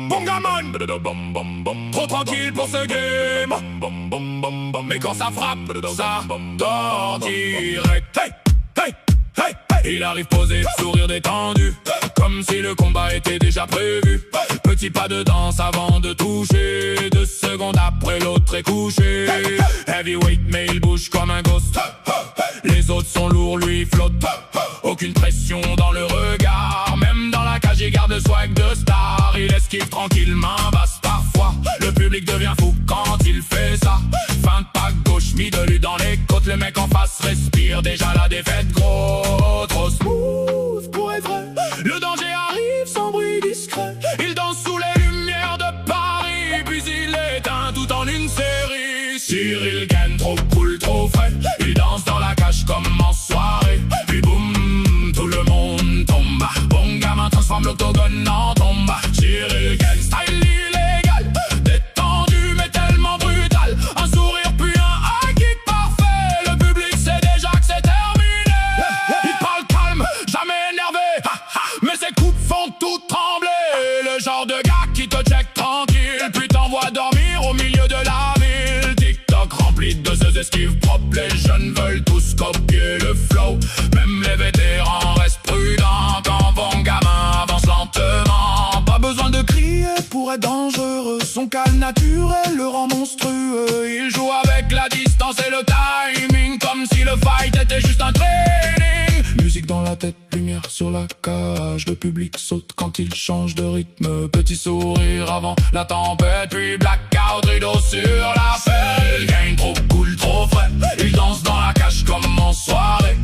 Bongaman, trop tranquille pour ce game. Mais quand ça frappe, ça dort direct. Hey, hey, hey, hey. Il arrive posé, sourire détendu, comme si le combat était déjà prévu. Petit pas de danse avant de toucher, 2 secondes après l'autre est couché. Heavyweight mais il bouge comme un ghost. Les autres sont lourds, lui il flotte. Aucune pression dans le regard, même dans la cage il garde le swag de star. Il esquive tranquillement, basse parfois. Le public devient fou quand il fait ça. Fin de pack gauche, mis de lui dans les côtes. Le mec en face respire déjà la défaite, gros. Trop smooth pour être vrai. Le danger arrive sans bruit discret. Il danse sous les lumières de Paris, puis il éteint tout en une série. Cyril Gane, trop cool, trop frais. Il danse dans la cage comme en soirée. Puis boum, tout le monde tombe. Bon gamin transforme l'octogone en tombe. Cyril Gane, style illégal, détendu mais tellement brutal. Un sourire puis un high kick parfait. Le public sait déjà que c'est terminé. Il parle calme, jamais énervé, mais ses coups font tout trembler. Le genre de gars qui te check tranquille, puis t'envoie dormir au milieu de la ville. TikTok rempli de ces esquives propres. Les jeunes veulent tous copier le flow. Même les vétérans restent prudents quand bon gamin avance lentement. Pas besoin de crier pour être dangereux. Son calme naturel le rend monstrueux. Il joue avec la distance et le timing, comme si le fight était juste un training. Musique dans la tête, lumière sur la cage. Le public saute quand il change de rythme. Petit sourire avant la tempête, puis blackout, rideau sur la pelle. Gagne trop cool, trop frais. Il danse dans la cage comme en soirée.